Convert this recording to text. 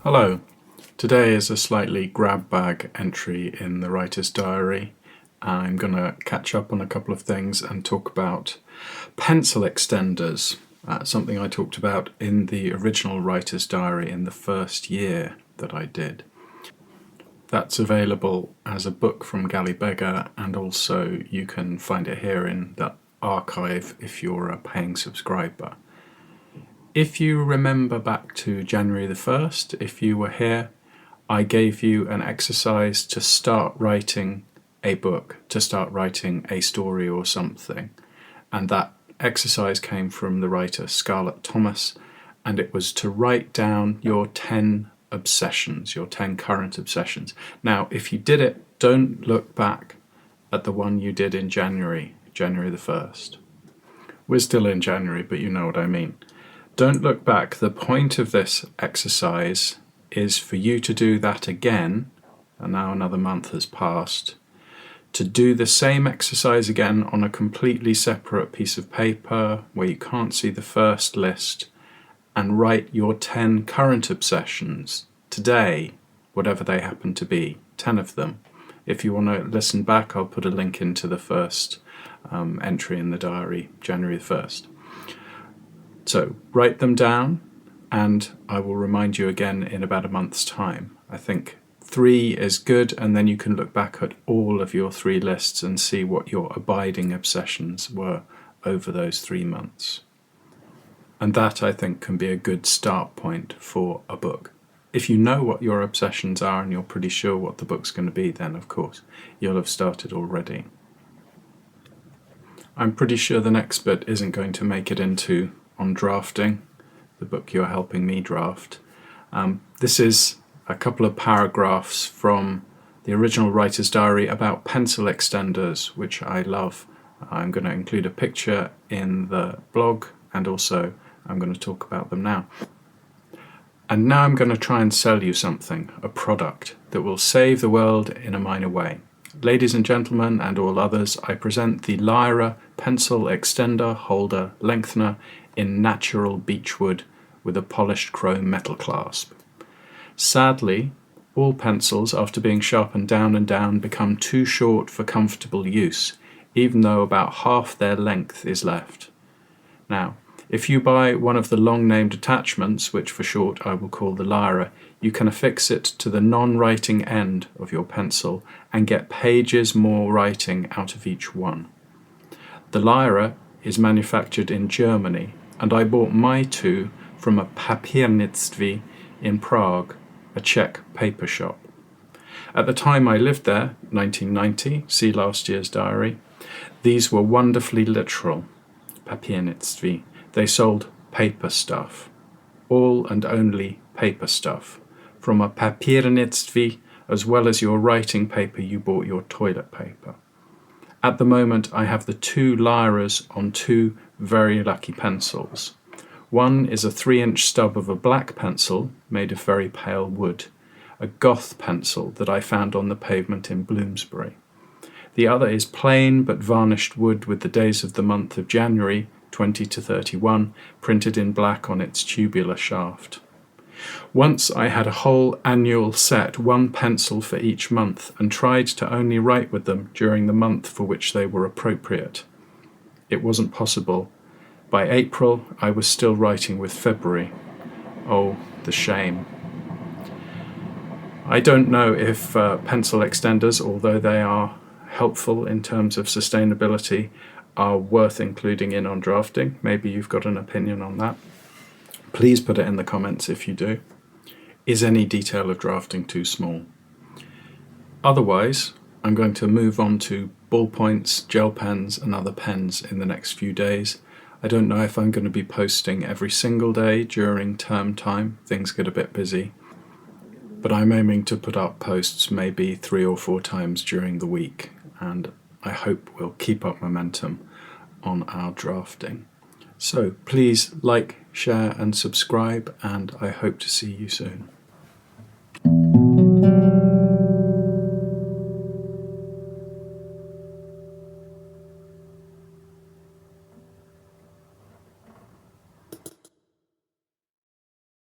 Hello. Today is a slightly grab bag entry in the writer's diary. I'm going to catch up on a couple of things and talk about pencil extenders, something I talked about in the original writer's diary in the first year that I did. That's available as a book from Gallibega, and also you can find it here in the archive if you're a paying subscriber. If you remember back to January the 1st, if you were here, I gave you an exercise to start writing a book, to start writing a story or something. And that exercise came from the writer Scarlett Thomas, and it was to write down your 10 obsessions, your 10 current obsessions. Now, if you did it, don't look back at the one you did in January the 1st. We're still in January, but you know what I mean. Don't look back. The point of this exercise is for you to do that again, and now another month has passed, to do the same exercise again on a completely separate piece of paper where you can't see the first list, and write your 10 current obsessions today, whatever they happen to be, 10 of them. If you want to listen back, I'll put a link into the first entry in the diary, January the 1st. So write them down, and I will remind you again in about a month's time. I think 3 is good, and then you can look back at all of your 3 lists and see what your abiding obsessions were over those 3 months. And that, I think, can be a good start point for a book. If you know what your obsessions are and you're pretty sure what the book's going to be, then of course you'll have started already. I'm pretty sure the next bit isn't going to make it into On Drafting, the book you're helping me draft. This is a couple of paragraphs from the original writer's diary about pencil extenders, which I love. I'm going to include a picture in the blog, and also I'm going to talk about them now. And now I'm going to try and sell you something, a product that will save the world in a minor way. Ladies and gentlemen, and all others, I present the Lyra Pencil Extender Holder Lengthener in natural beechwood with a polished chrome metal clasp. Sadly, all pencils, after being sharpened down and down, become too short for comfortable use, even though about half their length is left. Now, if you buy one of the long-named attachments, which for short I will call the Lyra, you can affix it to the non-writing end of your pencil and get pages more writing out of each one. The Lyra is manufactured in Germany, and I bought my 2 from a papiernictwie in Prague, a Czech paper shop. At the time I lived there, 1990, see last year's diary, these were wonderfully literal, papiernictwie. They sold paper stuff, all and only paper stuff. From a papiernictwie, as well as your writing paper, you bought your toilet paper. At the moment, I have the 2 Lyras on 2 very lucky pencils. One is a 3-inch stub of a black pencil made of very pale wood, a goth pencil that I found on the pavement in Bloomsbury. The other is plain but varnished wood with the days of the month of January 20 to 31 printed in black on its tubular shaft. Once I had a whole annual set, 1 pencil for each month, and tried to only write with them during the month for which they were appropriate. It wasn't possible. By April, I was still writing with February. Oh, the shame. I don't know if pencil extenders, although they are helpful in terms of sustainability, are worth including in On Drafting. Maybe you've got an opinion on that. Please put it in the comments if you do. Is any detail of drafting too small? Otherwise, I'm going to move on to ballpoints, gel pens and other pens in the next few days. I don't know if I'm going to be posting every single day during term time. Things get a bit busy. But I'm aiming to put up posts maybe 3 or 4 times during the week, and I hope we'll keep up momentum on our drafting. So please like, share and subscribe, and I hope to see you soon.